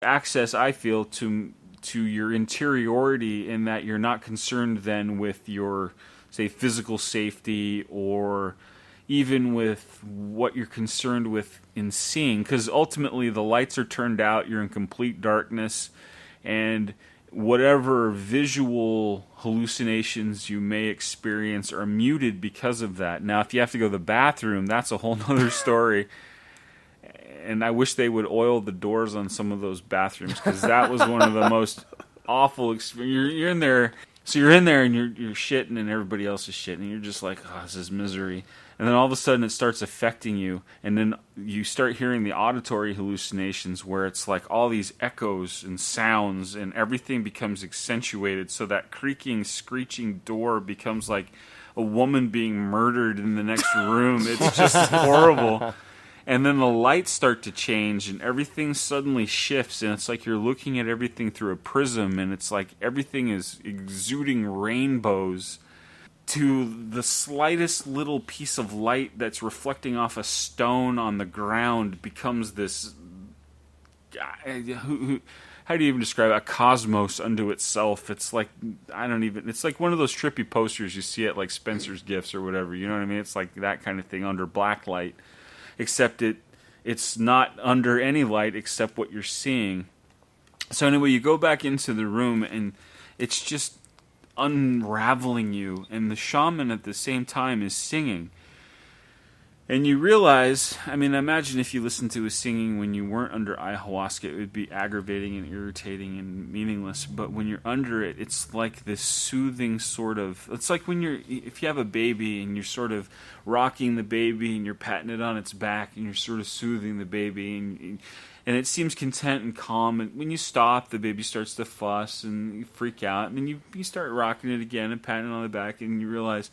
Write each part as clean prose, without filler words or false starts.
access, I feel, to your interiority, in that you're not concerned then with your, say, physical safety, or even with what you're concerned with in seeing, because ultimately the lights are turned out, you're in complete darkness, and whatever visual hallucinations you may experience are muted because of that. Now, if you have to go to the bathroom, that's a whole nother story. And I wish they would oil the doors on some of those bathrooms, because that was one of the most awful experiences. You're in there, so you're in there and you're shitting, and everybody else is shitting, and you're just like, oh, this is misery. And then all of a sudden it starts affecting you, and then you start hearing the auditory hallucinations, where it's like all these echoes and sounds, and everything becomes accentuated, so that creaking, screeching door becomes like a woman being murdered in the next room. It's just horrible. And then the lights start to change, and everything suddenly shifts, and it's like you're looking at everything through a prism, and it's like everything is exuding rainbows. To the slightest little piece of light that's reflecting off a stone on the ground becomes this, how do you even describe it? A cosmos unto itself. It's like, it's like one of those trippy posters you see at like Spencer's Gifts or whatever, you know what I mean? It's like that kind of thing under black light, except it's not under any light except what you're seeing. So anyway, you go back into the room, and it's just unraveling you, and the shaman at the same time is singing. And you realize, I mean, imagine if you listened to his singing when you weren't under ayahuasca, it would be aggravating and irritating and meaningless. But when you're under it, it's like this soothing sort of, it's like if you have a baby and you're sort of rocking the baby and you're patting it on its back and you're sort of soothing the baby, and it seems content and calm. And when you stop, the baby starts to fuss and you freak out. And then you start rocking it again and patting it on the back, and you realize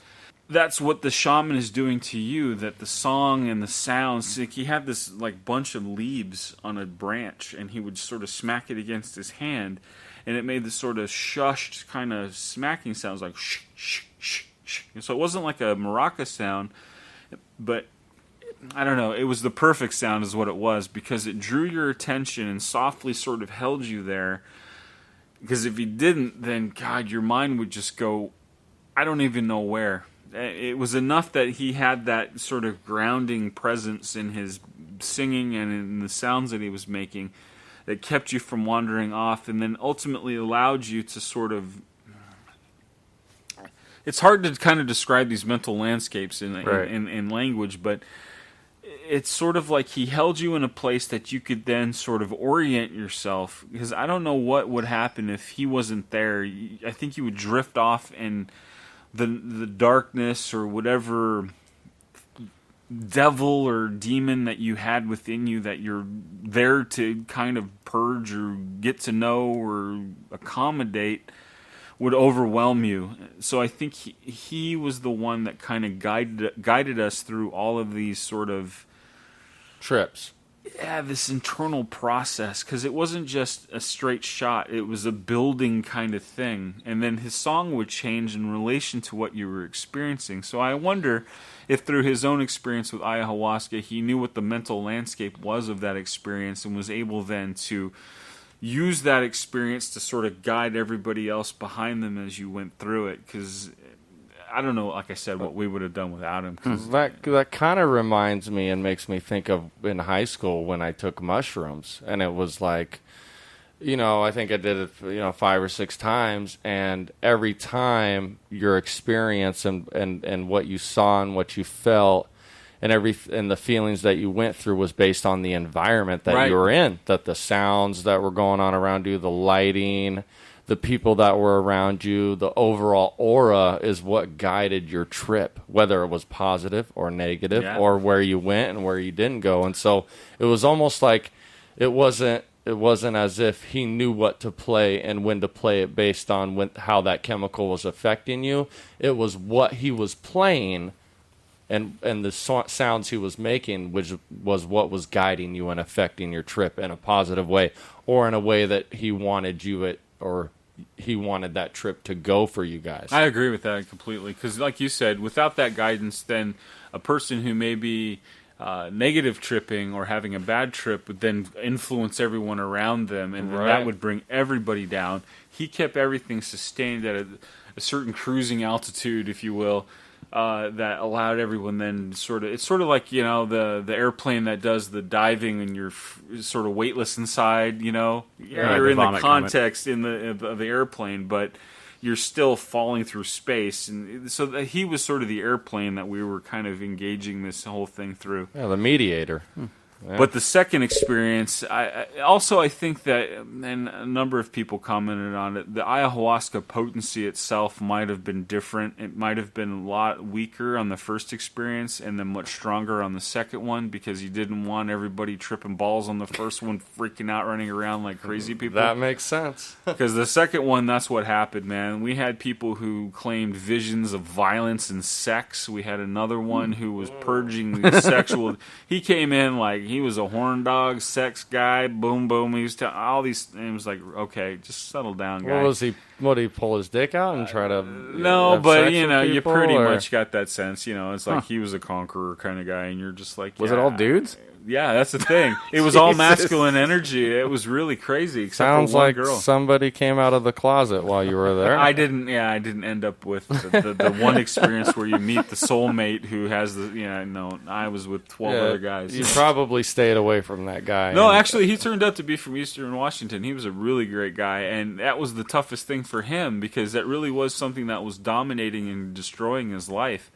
that's what the shaman is doing to you, that the song and the sounds, like he had this like bunch of leaves on a branch, and he would sort of smack it against his hand, and it made this sort of shushed kind of smacking sounds, like shh, shh, shh, shh. So it wasn't like a maraca sound, but I don't know, it was the perfect sound is what it was, because it drew your attention and softly sort of held you there. Because if he didn't, then, God, your mind would just go, I don't even know where. It was enough that he had that sort of grounding presence in his singing and in the sounds that he was making that kept you from wandering off, and then ultimately allowed you to sort of... It's hard to kind of describe these mental landscapes in language, but it's sort of like he held you in a place that you could then sort of orient yourself, because I don't know what would happen if he wasn't there. I think you would drift off, and the darkness or whatever devil or demon that you had within you that you're there to kind of purge or get to know or accommodate would overwhelm you. So I think he was the one that kind of guided us through all of these sort of trips. Yeah, this internal process, because it wasn't just a straight shot. It was a building kind of thing. And then his song would change in relation to what you were experiencing. So I wonder if through his own experience with ayahuasca, he knew what the mental landscape was of that experience and was able then to use that experience to sort of guide everybody else behind them as you went through it. Because I don't know, like I said, what we would have done without him. That kind of reminds me and makes me think of in high school when I took mushrooms. And it was like, I think I did it, 5 or 6 times. And every time your experience and what you saw and what you felt and the feelings that you went through was based on the environment that you were in, that the sounds that were going on around you, the lighting, the people that were around you, the overall aura is what guided your trip, whether it was positive or negative, or where you went and where you didn't go. And so it was almost like it wasn't as if he knew what to play and when to play it based on how that chemical was affecting you. It was what he was playing and the sounds he was making, which was what was guiding you and affecting your trip in a positive way, or in a way that he wanted he wanted that trip to go for you guys. I agree with that completely, because like you said, without that guidance, then a person who maybe negative tripping or having a bad trip would then influence everyone around them, and then that would bring everybody down. He kept everything sustained at a certain cruising altitude, if you will, that allowed everyone then it's sort of like, the airplane that does the diving and you're sort of weightless inside, you're in the context of the airplane, but you're still falling through space. And so he was sort of the airplane that we were kind of engaging this whole thing through. Yeah, the mediator. Yeah. But the second experience, I think that, and a number of people commented on it, the ayahuasca potency itself might have been different. It might have been a lot weaker on the first experience and then much stronger on the second one, because you didn't want everybody tripping balls on the first one, freaking out, running around like crazy people. That makes sense. Because the second one, that's what happened, man. We had people who claimed visions of violence and sex. We had another one who was purging the sexual. He came in like he was a horn dog, sex guy, boom, boom. He was all these, and it was like, okay, just settle down, guy. What was he? What, did he pull his dick out and try to? No, but you pretty much got that sense. It's like he was a conqueror kind of guy, and you're just like, was it all dudes? Yeah, that's the thing. It was all masculine energy. It was really crazy. Except Sounds for one like girl. Somebody came out of the closet while you were there. I didn't end up with the one experience where you meet the soulmate who has no. I was with 12 other guys. You probably stayed away from that guy. No, actually, he turned out to be from Eastern Washington. He was a really great guy, and that was the toughest thing for him, because that really was something that was dominating and destroying his life.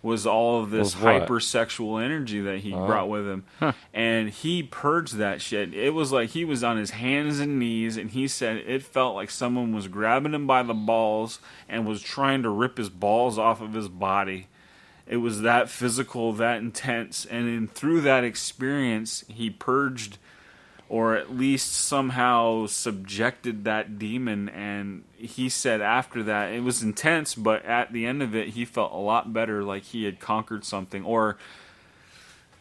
Was all of this hypersexual energy that he brought with him. And he purged that shit. It was like he was on his hands and knees, and he said it felt like someone was grabbing him by the balls and was trying to rip his balls off of his body. It was that physical, that intense. And through that experience, he purged, or at least somehow subjected that demon. And he said after that, it was intense, but at the end of it, he felt a lot better, like he had conquered something. Or,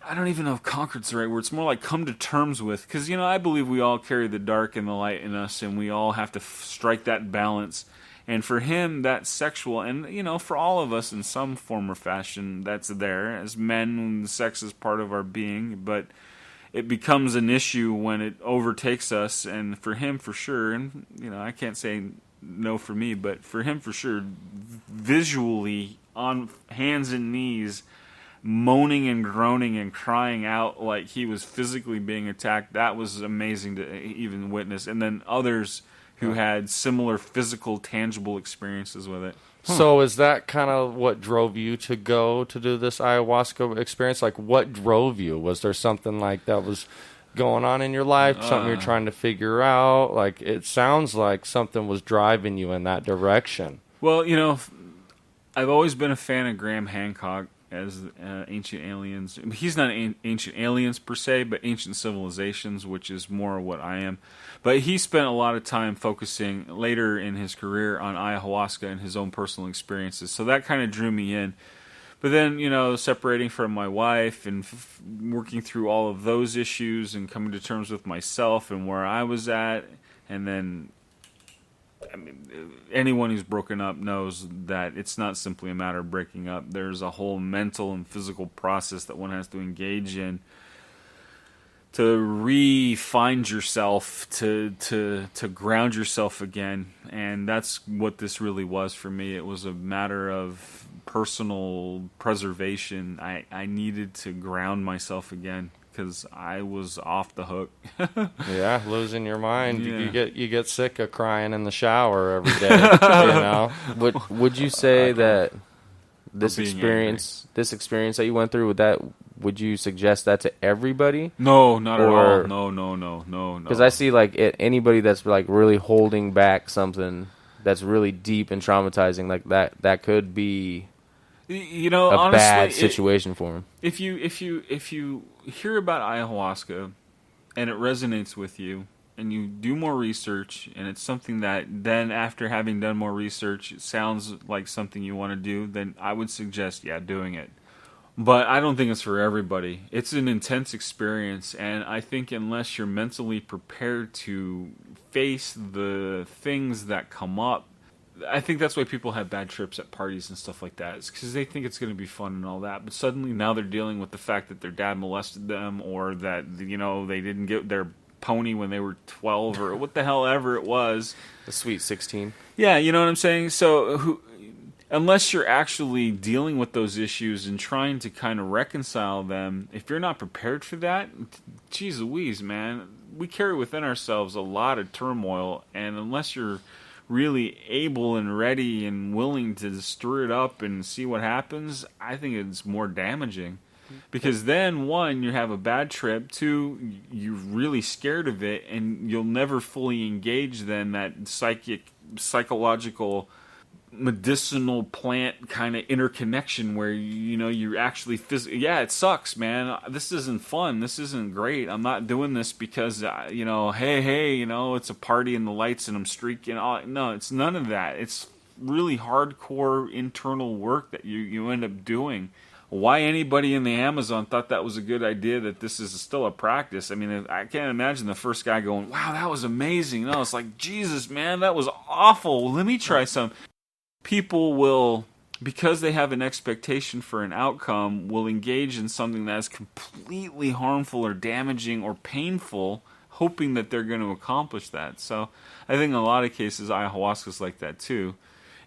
I don't even know if conquered's the right word. It's more like come to terms with. Because, I believe we all carry the dark and the light in us, and we all have to strike that balance. And for him, that's sexual. And, for all of us in some form or fashion, that's there. As men, sex is part of our being, but it becomes an issue when it overtakes us. And for him, for sure, and I can't say no for me, but for him, for sure, visually on hands and knees, moaning and groaning and crying out like he was physically being attacked, that was amazing to even witness. And then others who had similar physical, tangible experiences with it. So is that kind of what drove you to go to do this ayahuasca experience? Like, what drove you? Was there something like that was going on in your life, something you're trying to figure out? Like, it sounds like something was driving you in that direction. Well, I've always been a fan of Graham Hancock as Ancient Aliens. He's not Ancient Aliens per se, but Ancient Civilizations, which is more what I am. But he spent a lot of time focusing later in his career on ayahuasca and his own personal experiences. So that kind of drew me in. But then, separating from my wife and working through all of those issues and coming to terms with myself and where I was at, and then, anyone who's broken up knows that it's not simply a matter of breaking up. There's a whole mental and physical process that one has to engage in to re-find yourself, to ground yourself again. And that's what this really was for me. It was a matter of personal preservation. I needed to ground myself again because I was off the hook. Yeah, losing your mind. Yeah. You get sick of crying in the shower every day. Would you say that this experience that you went through, would you suggest that to everybody? No, not at all. No. Because I see like anybody that's like really holding back something that's really deep and traumatizing, like that could be honestly, bad situation for him. If you hear about ayahuasca and it resonates with you, and you do more research, and it's something that then after having done more research, it sounds like something you want to do, then I would suggest, doing it. But I don't think it's for everybody. It's an intense experience, and I think unless you're mentally prepared to face the things that come up, I think that's why people have bad trips at parties and stuff like that. It's because they think it's going to be fun and all that, but suddenly now they're dealing with the fact that their dad molested them, or that they didn't get their pony when they were 12, or what the hell ever it was. The Sweet 16. Yeah, you know what I'm saying? So unless you're actually dealing with those issues and trying to kind of reconcile them, if you're not prepared for that, geez Louise, man, we carry within ourselves a lot of turmoil, and unless you're really able and ready and willing to stir it up and see what happens, I think it's more damaging. Because then, one, you have a bad trip. Two, you're really scared of it, and you'll never fully engage then that psychological, medicinal plant kind of interconnection where, you're actually yeah, it sucks, man. This isn't fun. This isn't great. I'm not doing this because, hey, it's a party and the lights and I'm streaking. No, it's none of that. It's really hardcore internal work that you end up doing. Why anybody in the Amazon thought that was a good idea, that this is still a practice. I mean, I can't imagine the first guy going, wow, that was amazing. No, it's like, Jesus, man, that was awful. Let me try some. People will, because they have an expectation for an outcome, will engage in something that is completely harmful or damaging or painful, hoping that they're going to accomplish that. So I think in a lot of cases, ayahuasca is like that too.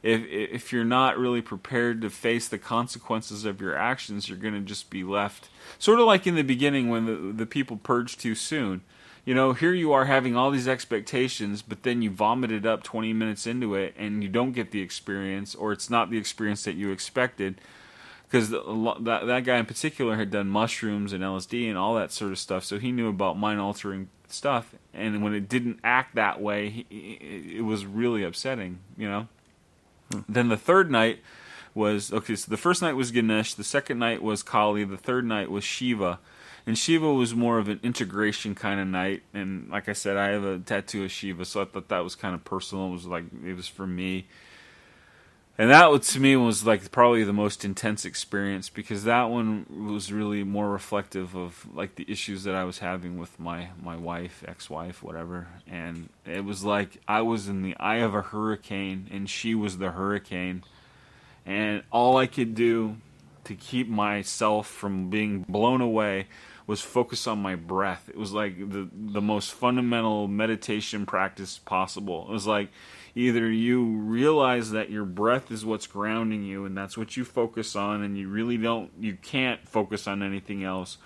If you're not really prepared to face the consequences of your actions, you're going to just be left. Sort of like in the beginning when the people purged too soon. Here you are having all these expectations, but then you vomited up 20 minutes into it and you don't get the experience, or it's not the experience that you expected. Because that guy in particular had done mushrooms and LSD and all that sort of stuff, so he knew about mind-altering stuff. And when it didn't act that way, it was really upsetting, Then the third night was, so the first night was Ganesh, the second night was Kali, the third night was Shiva. And Shiva was more of an integration kind of night. And like I said, I have a tattoo of Shiva, so I thought that was kind of personal. It was for me. And that, to me, was like probably the most intense experience, because that one was really more reflective of like the issues that I was having with my wife, ex-wife, whatever. And it was like I was in the eye of a hurricane, and she was the hurricane. And all I could do to keep myself from being blown away was focus on my breath. It was like the most fundamental meditation practice possible. It was like either you realize that your breath is what's grounding you and that's what you focus on, and you can't focus on anything else,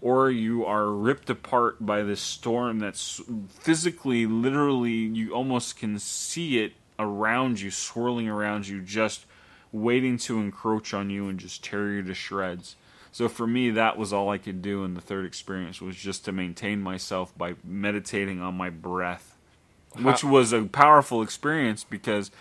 or you are ripped apart by this storm that's physically, literally, you almost can see it around you, swirling around you, just waiting to encroach on you and just tear you to shreds. So for me, that was all I could do in the third experience, was just to maintain myself by meditating on my breath, which was a powerful experience because,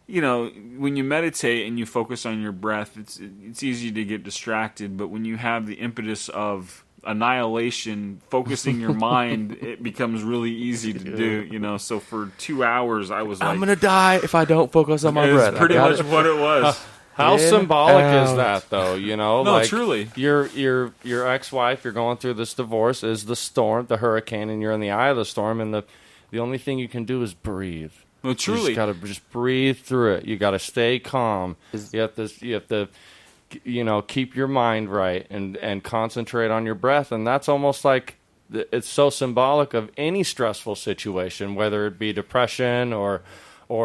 when you meditate and you focus on your breath, it's easy to get distracted. But when you have the impetus of annihilation, focusing your mind, it becomes really easy to do, So for 2 hours, I was like, I'm going to die if I don't focus on my breath. It's pretty much what it was. How symbolic is that, though? No, like truly. Your ex-wife, you're going through this divorce, is the storm, the hurricane, and you're in the eye of the storm, and the only thing you can do is breathe. No, truly. You just got to just breathe through it. You got to stay calm. You have to keep your mind right and concentrate on your breath, and that's almost like it's so symbolic of any stressful situation, whether it be depression or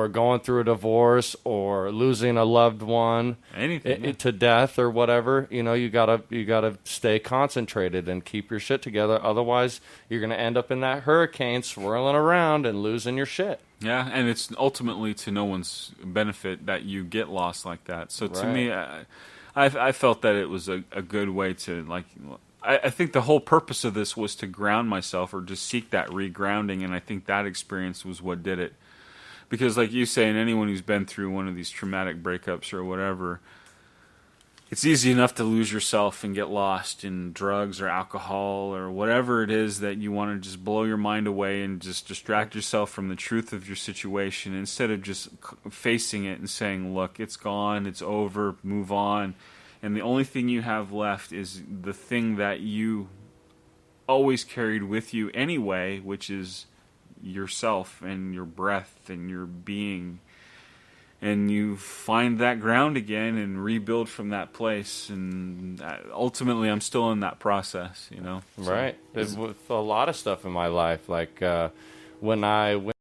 going through a divorce or losing a loved one, anything to death or whatever. You gotta stay concentrated and keep your shit together. Otherwise, you're gonna end up in that hurricane swirling around and losing your shit. Yeah, and it's ultimately to no one's benefit that you get lost like that. So to me, I felt that it was a good way to I think the whole purpose of this was to ground myself, or to seek that regrounding, and I think that experience was what did it. Because like you say, and anyone who's been through one of these traumatic breakups or whatever, it's easy enough to lose yourself and get lost in drugs or alcohol or whatever it is that you want to just blow your mind away and just distract yourself from the truth of your situation, instead of just facing it and saying, look, it's gone, it's over, move on. And the only thing you have left is the thing that you always carried with you anyway, which is yourself and your breath and your being. and you find that ground again and rebuild from that place. And ultimately, I'm still in that process, you know. Right. With a lot of stuff in my life, like when I went